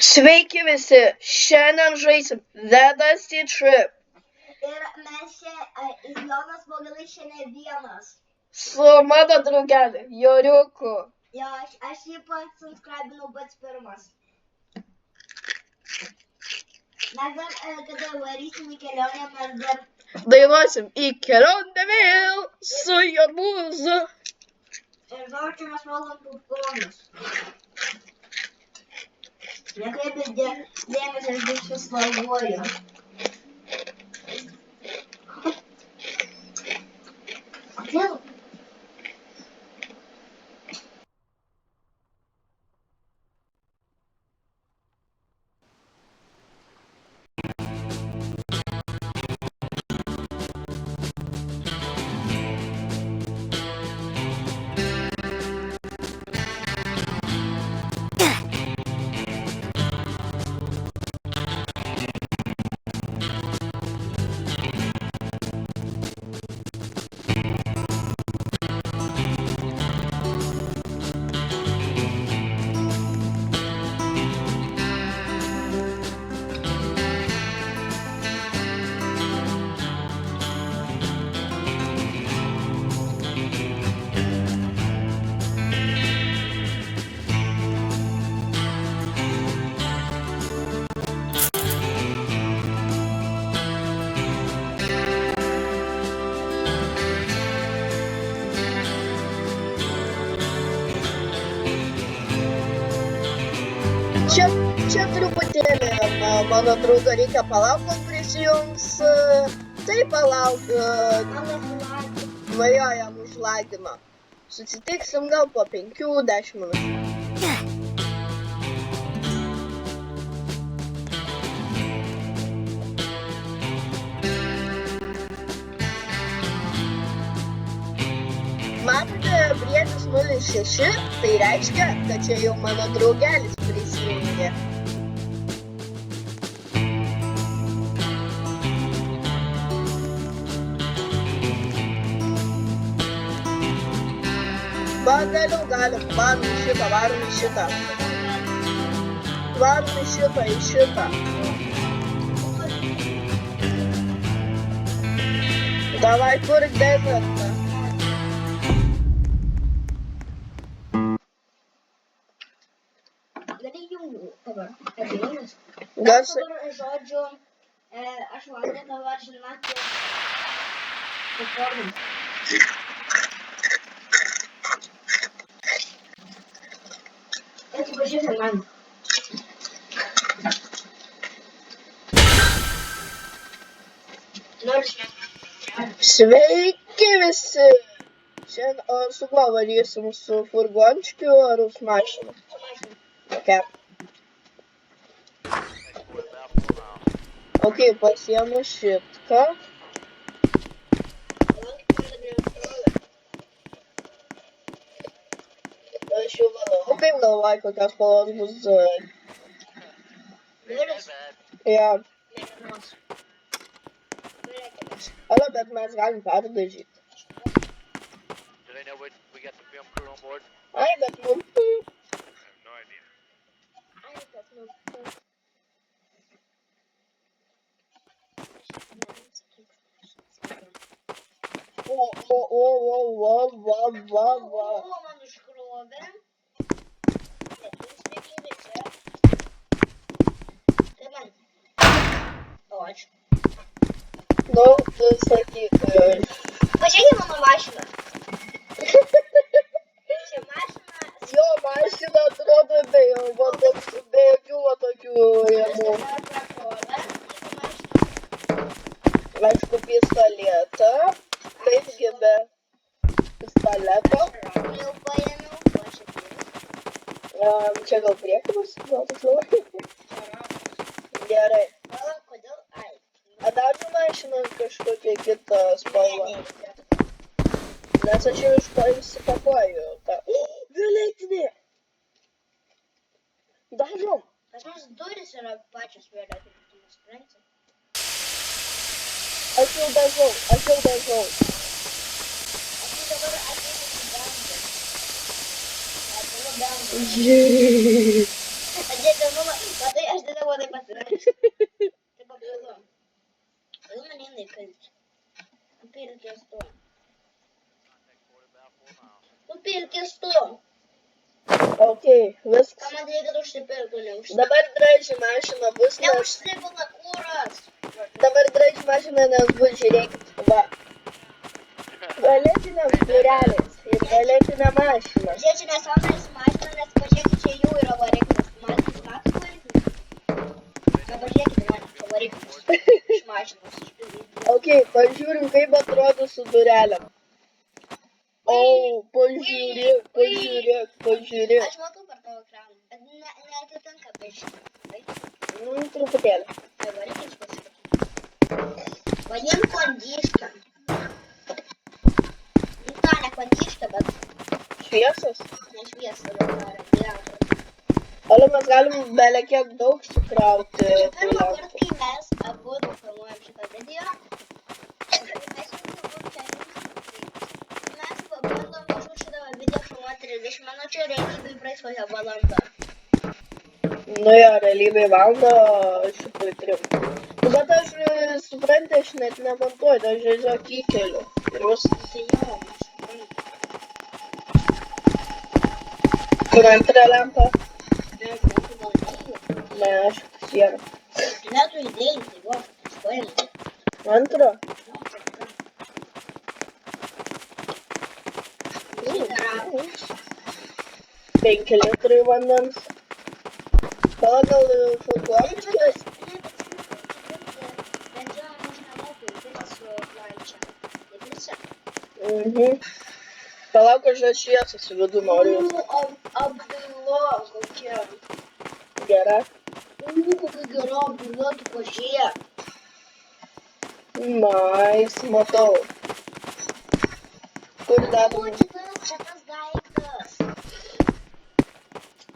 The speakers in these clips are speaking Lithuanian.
Sveiki visi, šiandien žaisim Vedasi Trip. Ir mes čia, Jonas Bogalai šiandien vienas. Su mano draugeliu, Joriuku. Jo, aš jį pasubscribinau pats pirmas. Mes dar, kada varysim į kelionę, mes dar... Dainuosim į kelionę vėl su Jobūzu. Ir dabar čia mes valgom popkornus. Nekreipkit dėmesio, aš tik šis valguoju. Kodėl? Čia truputėlį mano draugo reikia palauk, kol prisijungs. Tai palauk. Jo, jam užlagino. Susitiksim gal po 5-10 minučių. Matote, briedis 06, tai reiškia, kad čia jau mano draugelis prisijungė. Pagaliau galim, varom į šitą. Varom į šitą. Davai, kur desertą. Gali jungų dabar, atėjus. Garsai. Dabar žodžiu, aš valgau dabar žinoti popkornus. Atsiprašysiu man. Sveiki visi! Šiandien su kuo varysim, su furgončkiu ar su mašina? Okay. Ok, pasiemu šitką. Aš jau valau. Kaip galvoji, kokios spalvos bus? Jo. Ala, bet mes galim perdažyti. Ai, bet mums... Va. Man užkrovė. Sveiki visi. Tai man. O, ačiū. Nu, tu sakyk. Pažiūrėk mano mašiną. Čia mašina. Jo, mašina atrodo be jokių tokių rėmų. Aišku, pistoletą. Kaipgi be pistoleto. Jau paėmiau, aš atėjau. Čia gal priekabas? Gal tiksliau? Gerai. Kodėl? Ai. A dar mašina kažkokia kita spalva. Nes aš jau išsipakuoju tą. Violetinė! Dažom! Pas mums durys yra pačios violetinės, tu nesupranti. Aš jau dažau. Aš dabar ateisiu į bendrą. Atėjau bendrą. Atėjau, mama, matai, Supilkis tu. Supilkis tu. Ok, viskas. Ką man reikia, kad užsipiltų, neužsipiltų. Dabar draidži mašina bus, nes... Neužsipilta kūras. Dabar draidži mašina nes bus, žiūrėkit. Va. Violetinės durelės ir violetinė mašina. Žiūrėk, čia nesąmonės mašina, nes pažiūrėkit, čia jau yra variklis. Matas variklis? Na, pažiūrėkit, man čia variklis. Iš mašinos išpildyti. Ok, pažiūrim, kaip atrodo su durelėm. O, pažiūrėk. Aš matau per tavo ekraną, bet neatitinka biškį. Truputėlį. Tai variklis pasakyti. Vadin kondišką. Ta, ne kondišką, bet Šviesos. nešviesa, bet radiatorius. Ale mes galim belekiek daug sukrauti. Čia pirmą kartą, kai mes abu filmuojam šitą video, mes pabandom kažkur šitą video filmuoti 30 minučių ir realybėj praeis kokią valandą. Nu jo, realybėj valandą šitoj trim. Bet aš, supranti, aš net nemontuoju, aš tiesiog įkeliu. Ir viskas. Tai jau, aš suprantu. Kur antrą lempą? Ne, kokių valdų. Ne, aš sieną. Turėtų idėjų, tai va, aš paimu. Antrą? Nu, gerai. 5 litrai vandens. Pagal furgončkas. Palauk, aš dar šviesos į vidų noriu. Apdaila kokia. Gera. Kokia gera apdaila, tu pažiūrėk. Nice, matau. Kur dar? Čia tas daiktas.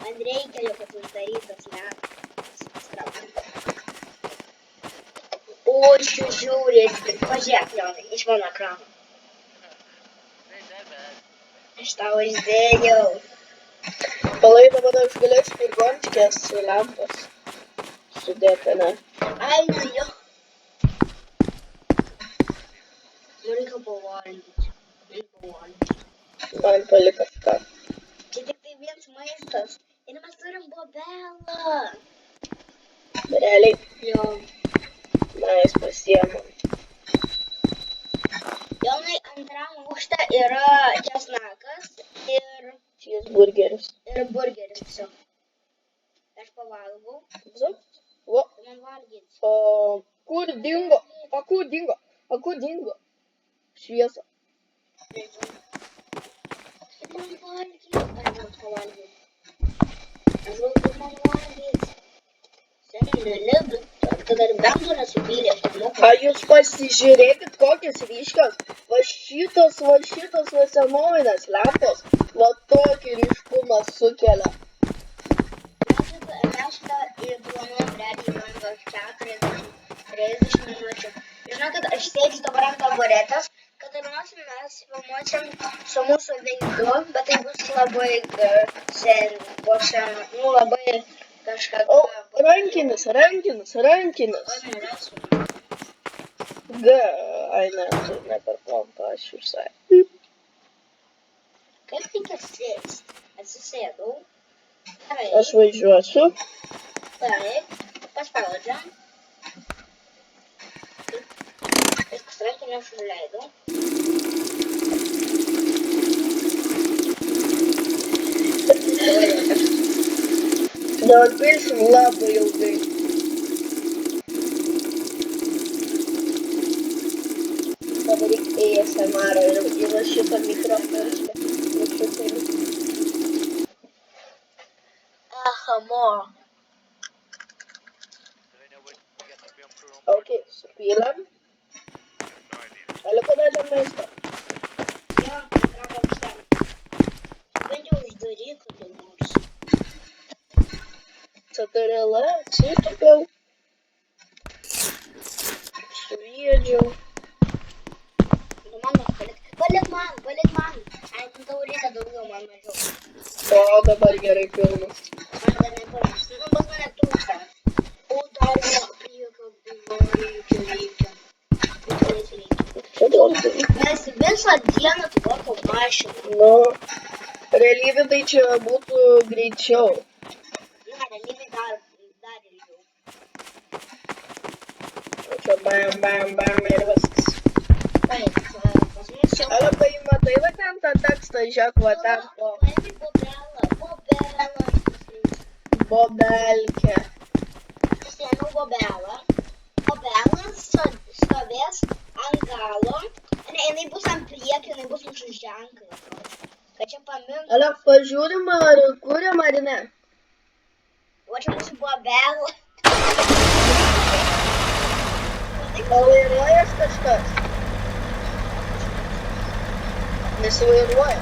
Man reikia jo, kad uždarytas ledas. O, žiūrėk, pažiūrėk, Leonai, iš mano ekrano. Aš tau uždėjau. Palai dabar aš galėsiu furgončkės lempas sudėti, ne? Ai, nu jo. Man reikia pavalgyti. Man palik kažką. Čia tik tai viens maistas. Ir mes turim bobelą. Realiai, Jo. mes pasiemam. Jonai, antram aukšte yra česnakas ir Cheeseburgeris. burgeris tiesiog. Aš pavalgau. Zop. O, Tu man valgyti. kur dingo? Kur dingo? Šviesa. Tu man valgyti. Ar man pavalgyti? Aš tu man valgyti. Seniai, nelidu. Tada ir bendų nesupylė, aš nemoku. A jūs pasižiūrėkit, kokios ryškios. Va šitos senovinės lempos. Va tokį ryškumą sukelia. Mes šitą planuojam realiai man gal 40-30 minučių. Žinokit, aš sėdžiu dabar ant taburetės, kad pirmiausia mes filmuosim su mūsų veidu, bet tai bus labai labai kažką. O, rankinis. Ai ne, tu ne per kompą, aš visai. Kaip reikia sėsti? Atsisėdau. Gerai. Aš važiuosiu. Taip. Paspaudžiam. Viskas rankinį aš užleidau. Dabar pilsim labai ilgai. Padaryk ASMR ir va šitą mikrofoną. Ahamo. Ok, supylam. Ale padedam maistą. Jo, antram aukšte. Bent jau uždaryk, kad nors. CTRL, atsitupiau. Sviedžiau. Nu, man palik man. Ai, tu tau reikia daugiau, man mažiau. O, dabar gerai pilnas. Man dar nepilnas. Nu, pas mane trūksta. O, dar ne. Reikia. Čia vartotojai. Mes visą dieną tvarkom mašiną. Nu, realybė tai čia būtų greičiau. Ne, realybėj dar ilgiau. O čia bam ir viskas. Taip, pas mus jau... Ale kai matai va ten tą tekstą, žiūrėk va ten po Paėmė bobelą. bobelkę. Pasiėmiau bobelą. Bobelas stovės ant galo. Ne, jinai bus ant priekio, jinai bus mūsų ženklas. Kad čia paminklai. Ale pažiūrim, ar kuriam ar ne. O čia mūsų bobelą. O vairuojas kažkas? Nesivairuoja.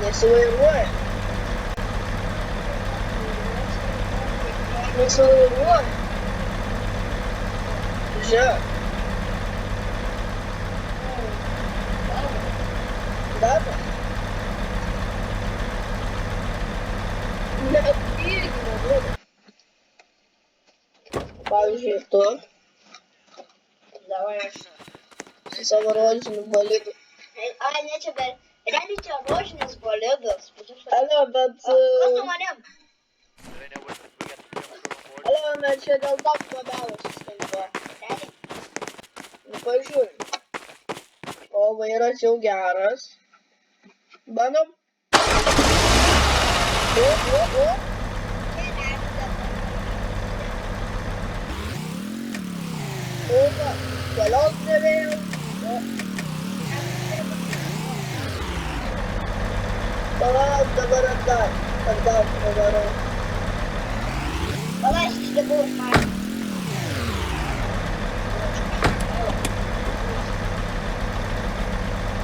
Nesivairuoja. Nesivairuoja. Žiūrėk. Data. Neatpirkime, duoda. Pavyzdžiui, tu Davai aš. su savo rožiniu bolidu. Ai, ne čia, bet realiai čia rožinis bolidas. Ale, bet... Kas su manim? Ale, bet čia dėl to labiausiai suskaičiuoja. Realiai. Nu, pažiūrim. O vairas jau geras. Bandom. O. O, va. Kelios nevėjau. O. Palauk, dabar atgal. Atgal pavarau. Pala, aš išlipau iš mašinos.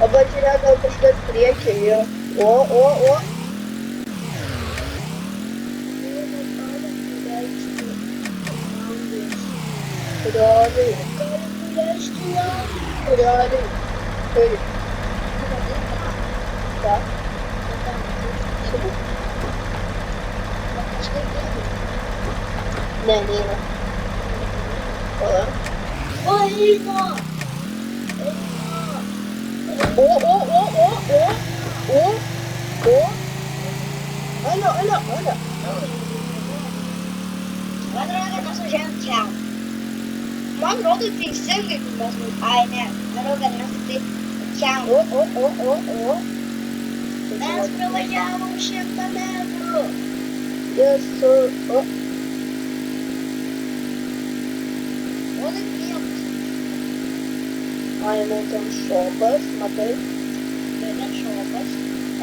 O, bet žiūrėk, gal kažkas priekyje. O. Kurioriai. Kaip? Ką? Ne, nėra. Pala. O, eina! O. Alio. Man atrodo, kad mes važiavom čia. Man atrodo teisingai, kur mes važiavom. Ai, ne. Man atrodo, kad mes taip čia. O. Mes pravažiavom 100 metrų. Yes, sir. O. O, tai priekas. Ai, nu ten šokas, matai. Tai net šokas.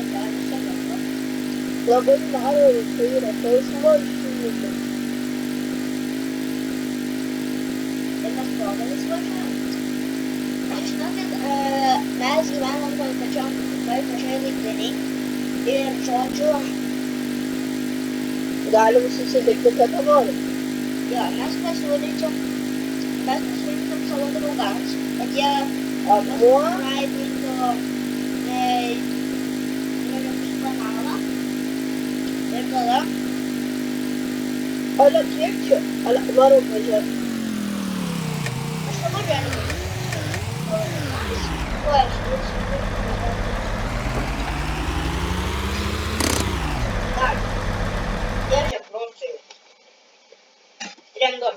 Atvedė 100 metrų. Labai naro, tai yra tais mašinikas. Tai mes progalis važiavom. Žinokit, mes gyvenam toj pačioj laiptiniai. Ir žodžiu, Galim susitikti kada nori. jo, mes pasiūlyčiam savo draugams, kad jie Akmuo. subscribintų mūsų kanalą. Ir tada, Ale, kiek čia? Ale, varom važiuoti. aš savo džiaugiuosi. O, aš dar. Jie čia prūsai. Trendo.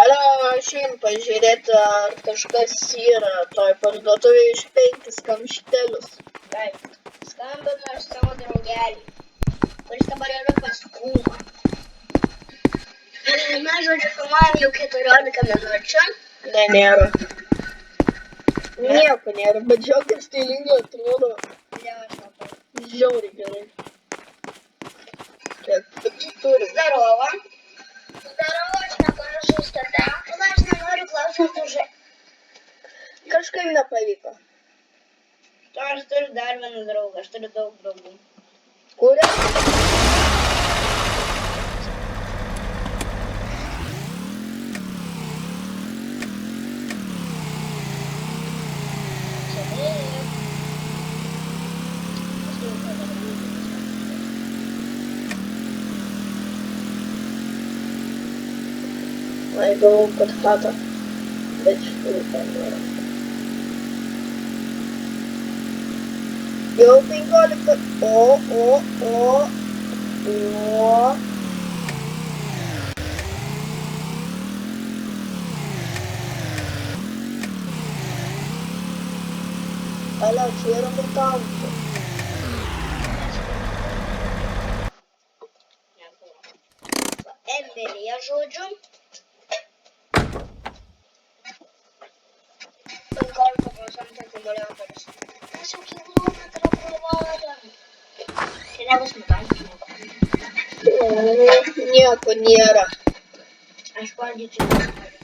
Ale, aš einu pažiūrėti, ar kažkas yra toj parduotuvėje iš 5 kamštelius. Taip. Skambinu aš savo draugelį, kuris dabar yra pas kūną. Mes, žodžiu, filmuojam jau 14 minučių. Ne, nėra. Nieko nėra, bet žiūrėk, stilingai atrodo. Jau aš matau. Žiauriai gerai. Kiek tik turim. Zdarova. Zdarova, aš nepažįstu ten. Tada aš nenoriu klausinti už... Kažkaip nepavyko. To aš turiu dar vieną draugą, aš turiu daug draugų. Kuria? Ai, galvoju, kad chata. Bet iš tikrųjų ten nėra. Jau 15. O. Alia, čia yra mutantų. Emberija, žodžiu. 15% akumuliatorius. Mes jau kilometrą pravarėm. Tai nebus mutantų. Nieko nėra. Aš valgyčiau nenoriu.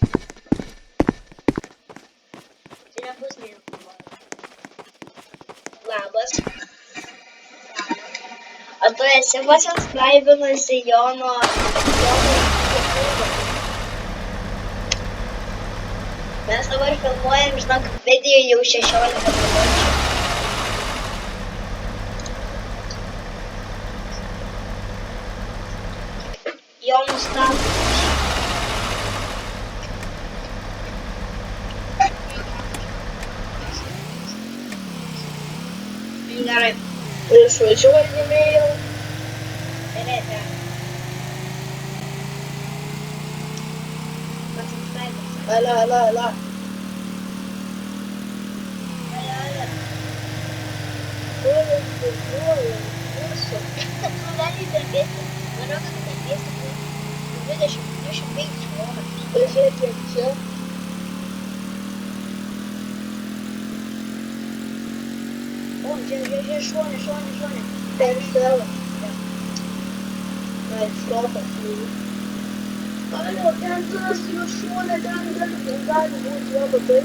Tai nebus nieko. Labas. O tu esi pasiskraibinusi Jono Mes dabar filmuojam, žinok, video jau 16 minučių. Jonų statusas. Gerai. Išvažiuojame jau. Žiūrėte. Pasiskraibinus. Alia. Alia. Visą. Tu gali kalbėti. Manau, kad tu kalbėsi 20-25 kilometrus. Pažiūrėk, čia. O, žiūrėk, šone. Ten savo. Ai, šokas. Alia, ten tas jo šone, ten gali būti jo batai.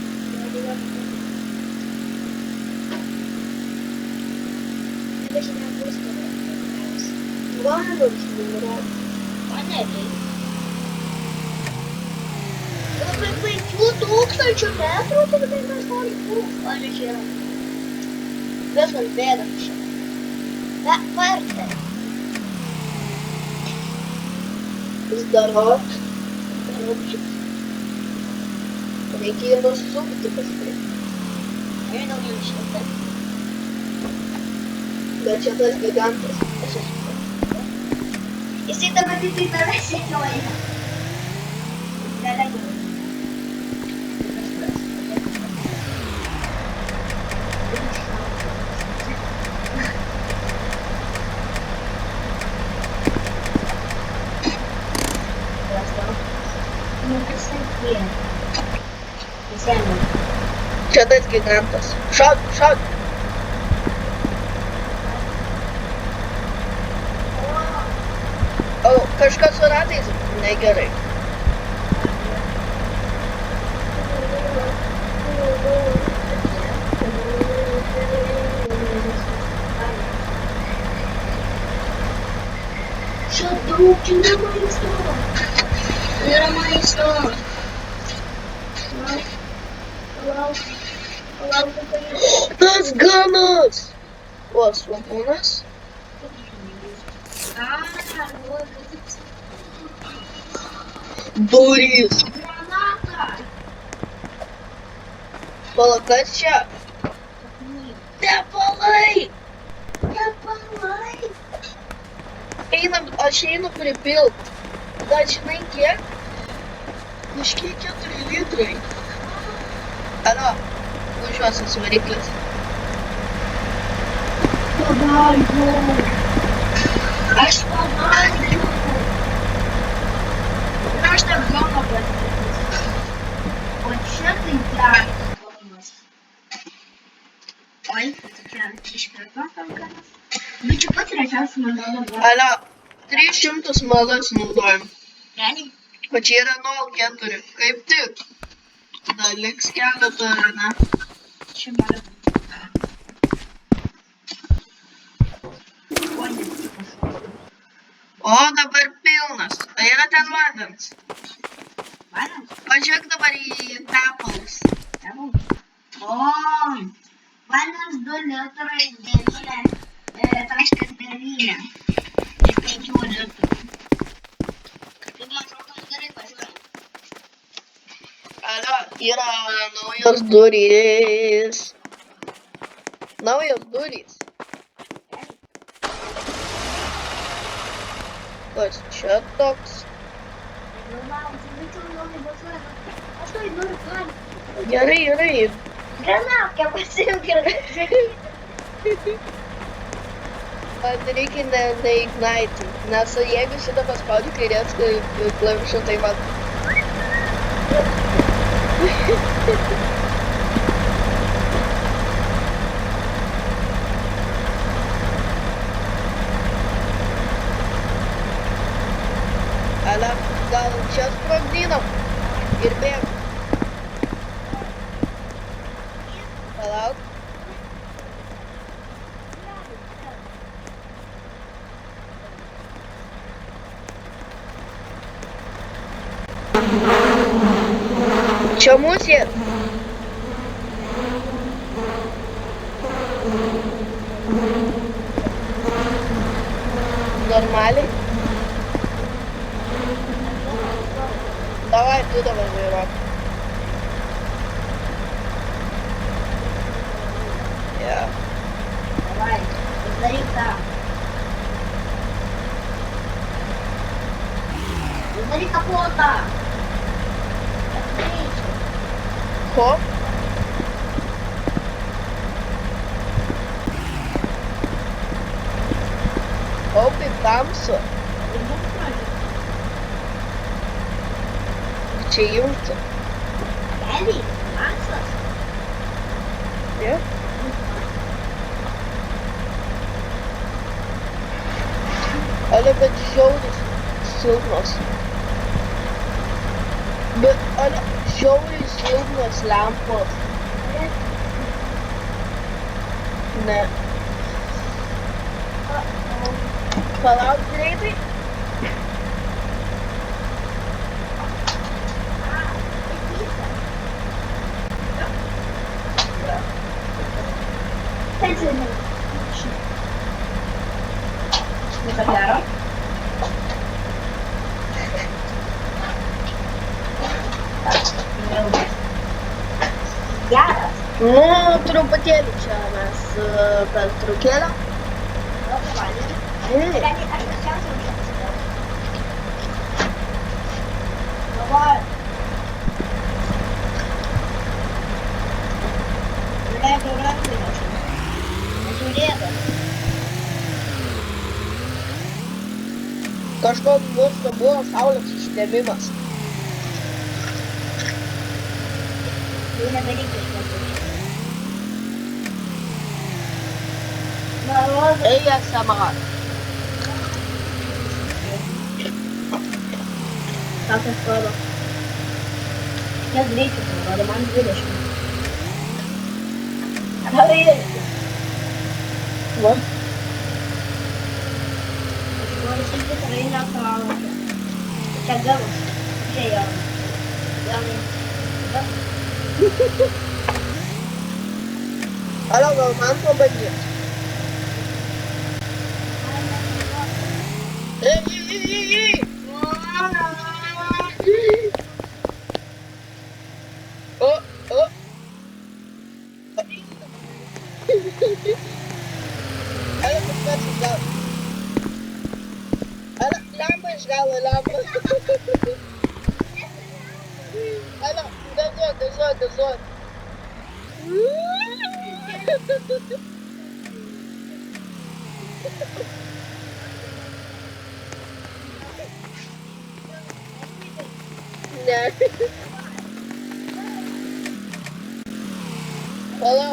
Nebeš nebus tavo. Varom šūra. O nereikia. Labai 5000 metrų, tai mes norim būti. O ne čia yra. Viskas bėgam čia. Vartė. Здорово. Reikia ir nusukti kažkaip. Ir gal man šilta. Bet čia tas gigantas. Jisai dabar tik į tave sekioja. Nelegiau. Čia tas gigantas. Šauk. O, kažkas su ratais negerai. Čia daug yra maisto. Yra maisto. Palauk, Tas ganas! O, svapūnas? Durys! Granata! Palauk, kas čia? Tepalai! Aš einu pripilt. Bet žinai kiek? Kažkiek 4 litrai. Alio, važiuosis variklis. Pavalgiau. Aš pavalgiau. Na, aš tą zoną pasidarysiu. O čia tai geras zonas. Oi, čia iškrito tam ganas. Bet čia pats rečiausias man dabar. Alio, 300 smagas naudojam. Realiai? O čia yra 0,4. Kaip tik. Dar liks keletą, ne? Čia gali būti. O, ne, O, dabar pilnas. Tai yra ten vandens. vandens? Pažiūrėk dabar į tepalus. O, vandens 2 litrai 9,9 iš 5 litrų. Tai man atrodo, gerai pažiūrėjau. Yra naujos durys. Naujos durys. Kas čia toks? Aš tai noriu ką. Gerai, gerai. Granatkę pasiimk ir Man reikia neignite, nes jeigu šitą paspaudžiu kairės klavišą, tai man... Ale, gal čia sprogdinam ir bėgam. Palauk. Čia musė. Normaliai. Давай, tu dabar vairuok. Yeah. Давай, daryk tą. Daryk kapotą. Ko? O, kaip tamsu. Čia jungti. Realiai, Maksas. Ja? Ale, bet žiauriai silpnos. Bet, ale, žiauriai silpnos lempos. Ne. Palauk greitai. Viso gero. Geras. Nu, truputėlį čia mes per trukėlę. Labai valgyti. Realiai, aš pačiausiai užsipasakiau. Dabar. Nuleidau rankinį. Nežiūrėtas. Kažkoks bus, kad buvo saulės užtemimas. Jau nebereikia išmokyti. Malonu. Eja samar. Tokias kalba. Kiek greičiau parodo, man 20. Gal irgi. Va. Aš noriu šiandien tikrai nekalauti. Čia gavus. Čia jau. Gal Alo, gal man pabandyt? Ei! O! Ale, kažkas išgavo. Ale, lempa išgavo, lempa. Ale, gazuot. Ne. Pala.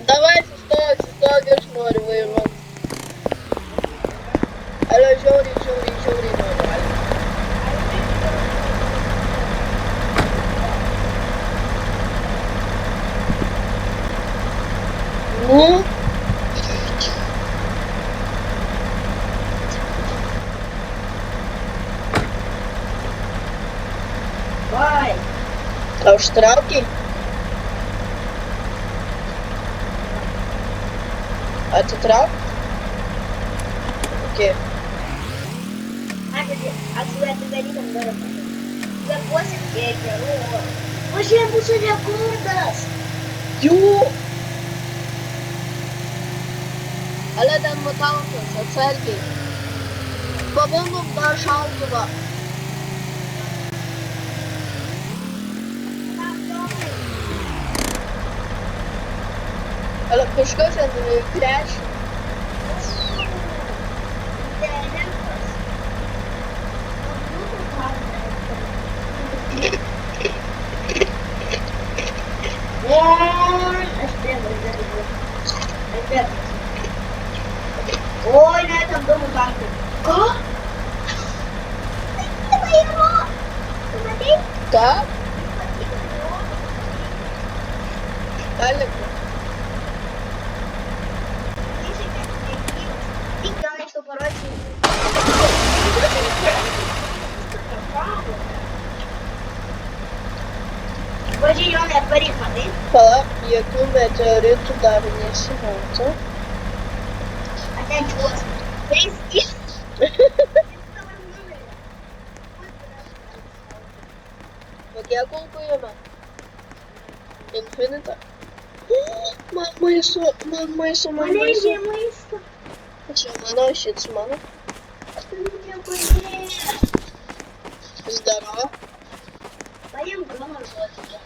Давай, sustok, aš noriu vairuoti. Ale, žiauriai. Užtraukiai? Atitrauk? Ok. Atsidarytam durą. Kvėpuosim gerų oro. Važiuoja mūsų rekordas. Jų! Ale ten mutantas, atsargiai. Pabandom dar šautuvą. Ale kažkas ten krešia. Oi, ne, tam du mutantai. Ką? Tai vairo. Tu matei? Ką? Alek. Tik gal nešto parodysiu. Važiai, Jonai, atvaryk, matai? Pala, jokių meteoritų dar nesimato. Atenčiuos. Eis iš. O kiek kulkų jame? Infinita. Man maisto. Maisto. Čia mano, šits mano. Zdaro. Paimk mano žodžiu.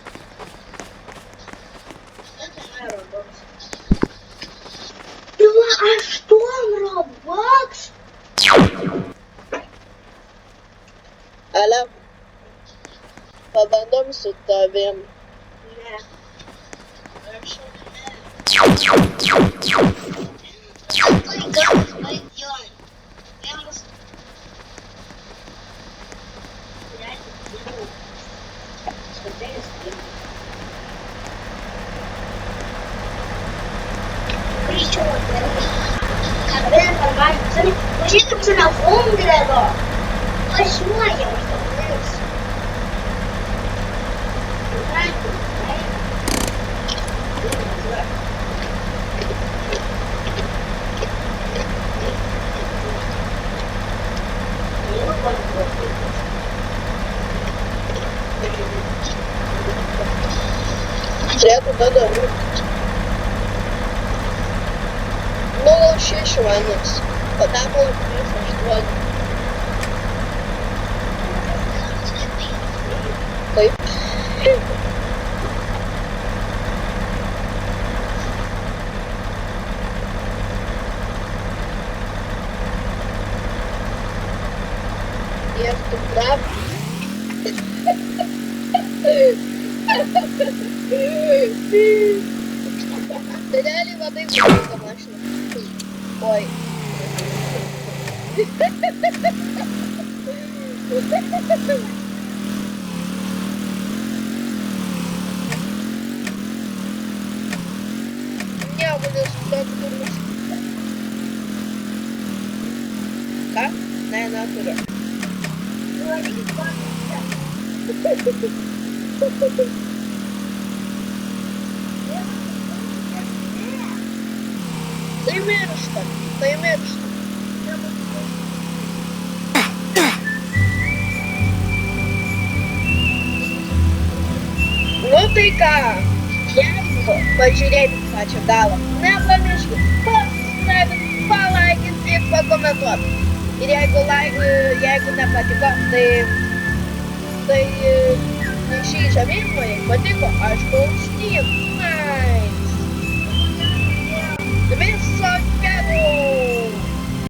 Pila 8 Robux. Ale. Pabandom su tavim. Ne. Važiuokim su nafungredo. Važiuojam. Turėtų tada rūkti. 0,6 vandens. Patapo plius 8. Taip. Ir tu prap. Tai realiai vadai važiuoja mašiną. Oi. Nebude supratu, kur nusipirkti. Ką? Ne, neturiu. Tai miršta. Nu tai ką, jeigu pažiūrėti pačią galą, nepamirškit pasubscribint, palaikint ir pakomentuot. Ir jeigu nepatiko, tai šį žemėjimą, jei patiko, aš paukštyn. Nice. Vis